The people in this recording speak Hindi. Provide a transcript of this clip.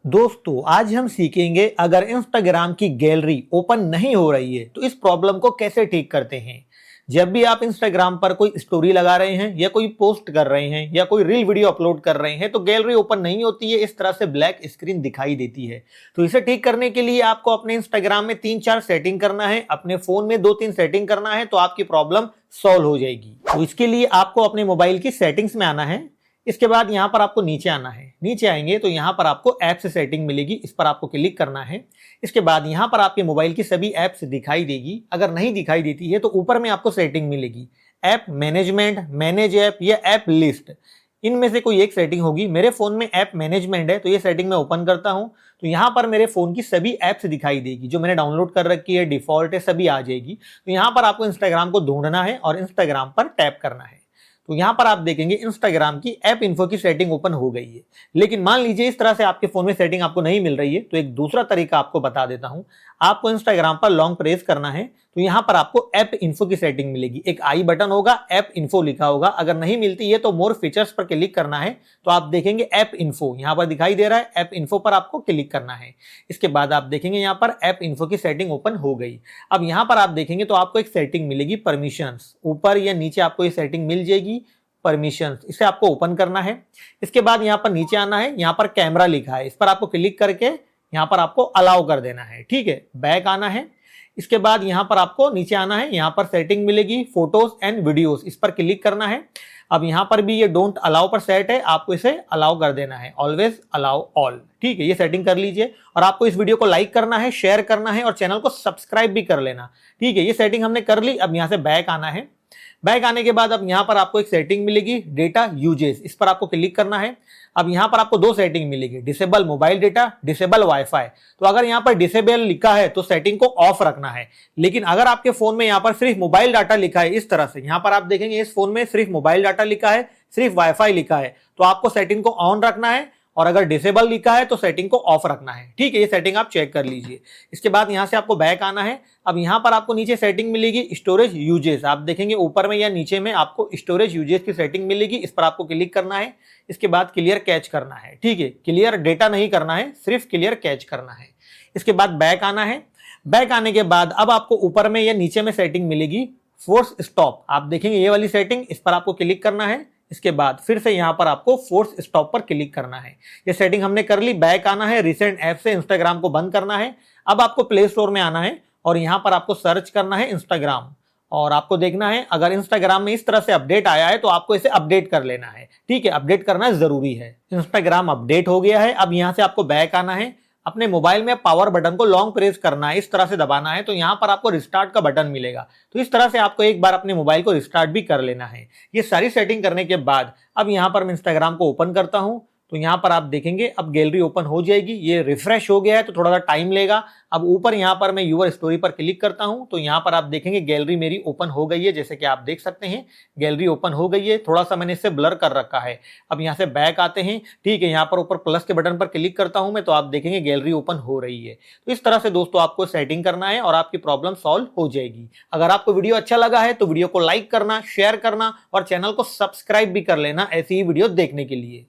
दोस्तों आज हम सीखेंगे अगर इंस्टाग्राम की गैलरी ओपन नहीं हो रही है तो इस प्रॉब्लम को कैसे ठीक करते हैं। जब भी आप इंस्टाग्राम पर कोई स्टोरी लगा रहे हैं या कोई पोस्ट कर रहे हैं या कोई रील वीडियो अपलोड कर रहे हैं तो गैलरी ओपन नहीं होती है, इस तरह से ब्लैक स्क्रीन दिखाई देती है। तो इसे ठीक करने के लिए आपको अपने इंस्टाग्राम में 3-4 सेटिंग करना है, अपने फोन में 2-3 सेटिंग करना है तो आपकी प्रॉब्लम सॉल्व हो जाएगी। तो इसके लिए आपको अपने मोबाइल की सेटिंग्स में आना है। इसके बाद यहां पर आपको नीचे आना है। नीचे आएंगे तो यहां पर आपको ऐप से सेटिंग मिलेगी, इस पर आपको क्लिक करना है। इसके बाद यहां पर आपके मोबाइल की सभी ऐप्स दिखाई देगी। अगर नहीं दिखाई देती है तो ऊपर में आपको सेटिंग मिलेगी, ऐप मैनेजमेंट, मैनेज ऐप या ऐप लिस्ट। इनमें से कोई एक सेटिंग होगी। मेरे फोन में ऐप मैनेजमेंट है तो ये सेटिंग मैं ओपन करता हूं तो यहां पर मेरे फोन की सभी ऐप्स दिखाई देगी जो मैंने डाउनलोड कर रखी है, डिफॉल्ट है, सभी आ जाएगी। तो यहां पर आपको इंस्टाग्राम को ढूंढना है और इंस्टाग्राम पर टैप करना है। तो यहां पर आप देखेंगे इंस्टाग्राम की ऐप इन्फो की सेटिंग ओपन हो गई है। लेकिन मान लीजिए इस तरह से आपके फोन में सेटिंग आपको नहीं मिल रही है तो एक दूसरा तरीका आपको बता देता हूं। आपको इंस्टाग्राम पर लॉन्ग प्रेस करना है तो यहां पर आपको ऐप इन्फो की सेटिंग मिलेगी। एक आई बटन होगा, ऐप इन्फो लिखा होगा। अगर नहीं मिलती है तो मोर फीचर्स पर क्लिक करना है तो आप देखेंगे ऐप इन्फो यहां पर दिखाई दे रहा है। ऐप इन्फो पर आपको क्लिक करना है। इसके बाद आप देखेंगे यहां पर ऐप इन्फो की सेटिंग ओपन हो गई। अब यहां पर आप देखेंगे तो आपको एक सेटिंग मिलेगी परमिशंस, ऊपर या नीचे आपको ये सेटिंग मिल जाएगी परमिशंस। इसे आपको ओपन करना है। इसके बाद यहां पर नीचे आना है, यहां पर कैमरा लिखा है, इस पर आपको क्लिक करके यहां पर आपको अलाउ कर देना है। ठीक है, बैक आना है। इसके बाद यहां पर आपको नीचे आना है, यहां पर सेटिंग मिलेगी फोटोज एंड वीडियोस, इस पर क्लिक करना है। अब यहां पर भी ये डोंट अलाउ पर सेट है, आपको इसे अलाउ कर देना है, ऑलवेज अलाउ ऑल। ठीक है, ये सेटिंग कर लीजिए और आपको इस वीडियो को लाइक करना है, शेयर करना है और चैनल को सब्सक्राइब भी कर लेना। ठीक है, ये सेटिंग हमने कर ली। अब यहां से बैक आना है। बैक आने के बाद अब यहां पर आपको एक सेटिंग मिलेगी डेटा यूजेस, इस पर आपको क्लिक करना है। अब यहां पर आपको दो सेटिंग मिलेगी, disable mobile data, disable wifi. तो अगर यहां पर डिसेबल लिखा है तो सेटिंग को ऑफ रखना है। लेकिन अगर आपके फोन में यहां पर सिर्फ मोबाइल डाटा लिखा है, इस तरह से यहां पर आप देखेंगे इस फोन में सिर्फ मोबाइल डाटा लिखा है, सिर्फ वाईफाई लिखा है, तो आपको सेटिंग को ऑन रखना है। और अगर डिसेबल लिखा है तो सेटिंग को ऑफ रखना है। ठीक है, ये सेटिंग आप चेक कर लीजिए। इसके बाद यहां से आपको बैक आना है। अब यहां पर आपको नीचे सेटिंग मिलेगी स्टोरेज यूजेस, आप देखेंगे ऊपर में या नीचे में आपको स्टोरेज यूजेस की सेटिंग मिलेगी, इस पर आपको क्लिक करना है। इसके बाद क्लियर कैच करना है। ठीक है, क्लियर डेटा नहीं करना है, सिर्फ क्लियर कैच करना है। इसके बाद बैक आना है। बैक आने के बाद अब आपको ऊपर में या नीचे में सेटिंग मिलेगी फोर्स स्टॉप, आप देखेंगे ये वाली सेटिंग, इस पर आपको क्लिक करना है। इसके बाद फिर से यहां पर आपको फोर्स स्टॉप पर क्लिक करना है। ये सेटिंग हमने कर ली। बैक आना है, रिसेंट ऐप से इंस्टाग्राम को बंद करना है। अब आपको प्ले स्टोर में आना है और यहां पर आपको सर्च करना है इंस्टाग्राम और आपको देखना है अगर इंस्टाग्राम में इस तरह से अपडेट आया है तो आपको इसे अपडेट कर लेना है। ठीक है, अपडेट करना जरूरी है। इंस्टाग्राम अपडेट हो गया है। अब यहां से आपको बैक आना है। अपने मोबाइल में पावर बटन को लॉन्ग प्रेस करना है, इस तरह से दबाना है तो यहां पर आपको रिस्टार्ट का बटन मिलेगा। तो इस तरह से आपको एक बार अपने मोबाइल को रिस्टार्ट भी कर लेना है। ये सारी सेटिंग करने के बाद अब यहां पर मैं इंस्टाग्राम को ओपन करता हूं तो यहां पर आप देखेंगे अब गैलरी ओपन हो जाएगी। ये रिफ्रेश हो गया है तो थोड़ा सा टाइम लेगा। अब ऊपर यहां पर मैं यूर स्टोरी पर क्लिक करता हूं तो यहां पर आप देखेंगे गैलरी मेरी ओपन हो गई है। जैसे कि आप देख सकते हैं गैलरी ओपन हो गई है। थोड़ा सा मैंने इसे ब्लर कर रखा है। अब यहां से बैक आते हैं। ठीक है, यहां पर ऊपर प्लस के बटन पर क्लिक करता हूं मैं तो आप देखेंगे गैलरी ओपन हो रही है। तो इस तरह से दोस्तों आपको सेटिंग करना है और आपकी प्रॉब्लम सॉल्व हो जाएगी। अगर आपको वीडियो अच्छा लगा है तो वीडियो को लाइक करना, शेयर करना और चैनल को सब्सक्राइब भी कर लेना ऐसी ही वीडियो देखने के लिए।